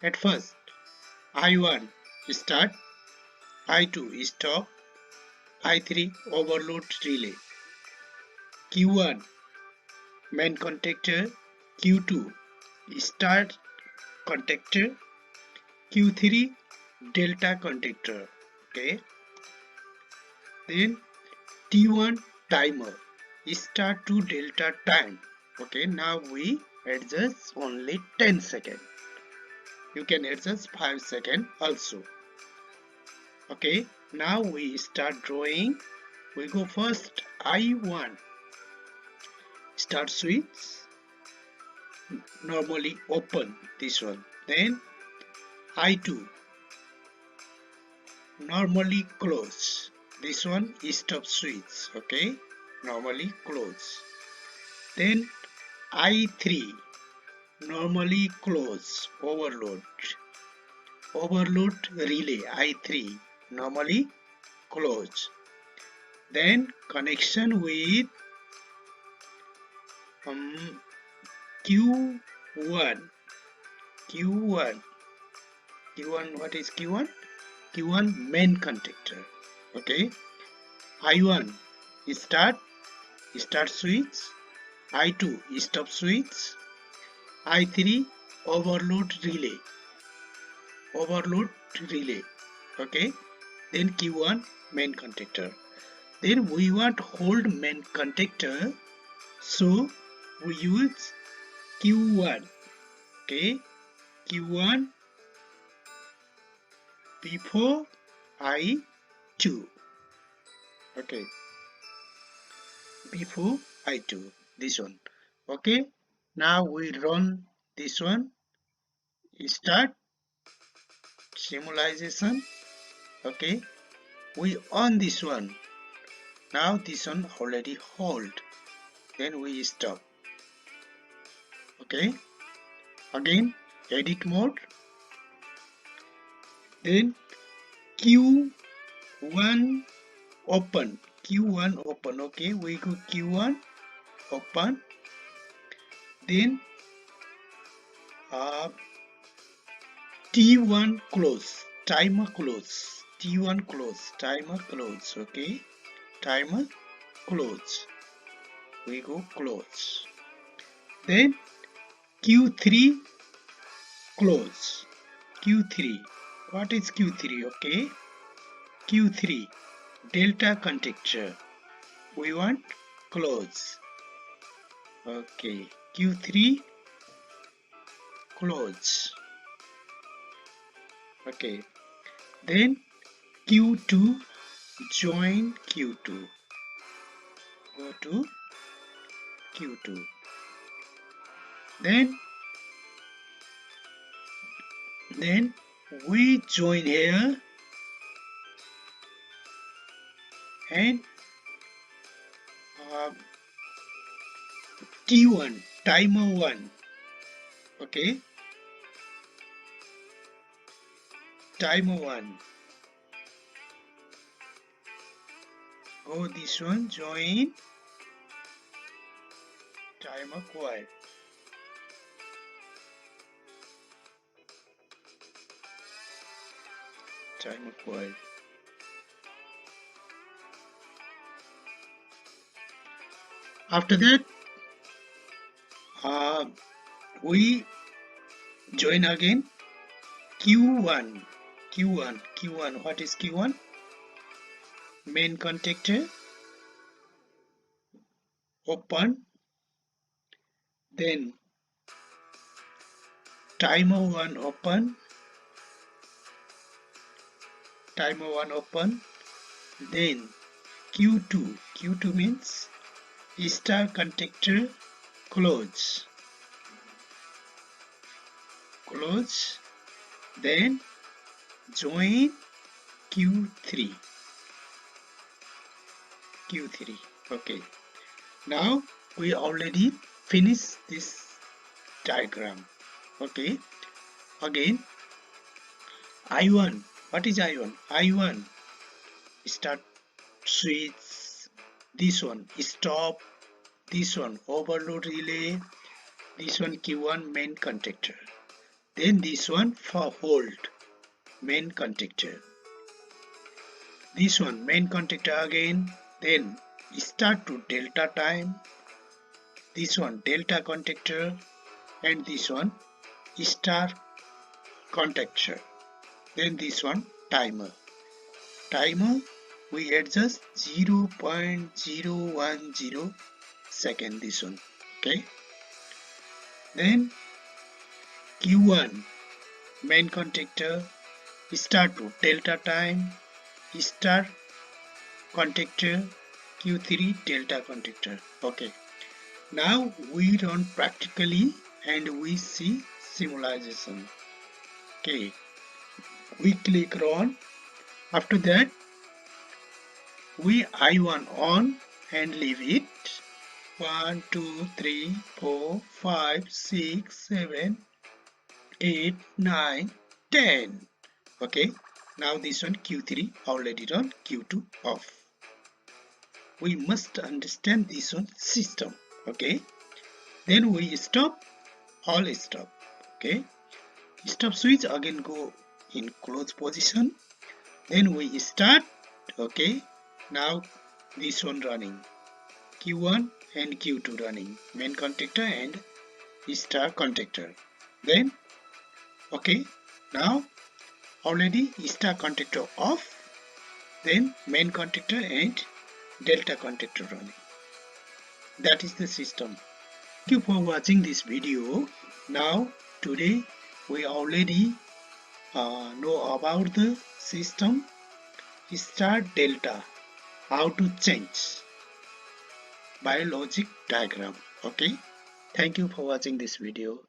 At first, I1 start, I2 stop, I3 overload relay, Q1 main contactor, Q2 start contactor, Q3 delta contactor. Okay, then T1 timer start to delta time. Okay, now we adjust only 10 seconds. You can adjust 5 seconds also. Okay, now we start drawing. We go first I1 start switch, normally open this one. Then I2 normally close. This one is stop switch. Okay, normally close. Then I3 normally close, overload relay, I3 normally close. Then connection with Q1. What is Q1? Q1 main contactor. Okay, I1 start switch, I2 stop switch, I3 overload relay. Okay, then Q1 main contactor. Then we want hold main contactor, so we use Q1. Okay, Q1 before I2. Okay, before I2, this one. Okay, now we run this one, start simulation. Okay, we on this one. Now this one already hold, then we stop. Okay, again edit mode, then Q1 open. Okay, we go Q1 open, then T1 close, timer close, T1 close, timer close. Okay, timer close, we go close. Then Q3 close. Q3, what is Q3? Okay, Q3 delta contactor, we want close. Okay, Q3 close. Okay, then Q2 join Q2, go to Q2. Then we join here and T1 timer 1. Okay, timer 1, go this one, join timer coil. Timer coil. After that, we join again Q1. What is Q1? Main contactor, open. Then timer 1 open. Then Q2 means star contactor close. Then join Q3. Okay, now we already finished this diagram. Okay, again I1. What is I1? I1 start switch, this one stop, this one overload relay, this one Q1 main contactor. Then this one for hold, main contactor. This one main contactor again, then start to delta time, this one delta contactor, and this one star contactor. Then this one timer. Timer we adjust 0.010 second, this one. Okay. Then Q1 main contactor, start to delta time, star contactor, Q3 delta contactor. Okay. Now we run practically and we see simulation. Okay. We click run. After that we I1 on and leave it. 1, 2, 3, 4, 5, 6, 7, 8, 9, 10. Okay. Now this one Q3 already run, Q2 off. We must understand this one system. Okay. Then we stop, all stop. Okay. Stop switch again go in close position. Then we start. Okay. Now this one running, Q1 and Q2 running, main contactor and star contactor. Then okay, now already star contactor off, then main contactor and delta contactor running. That is the system. Thank you for watching this video. Now today we already know about the system star delta, how to change by logic diagram. Okay. Thank you for watching this video.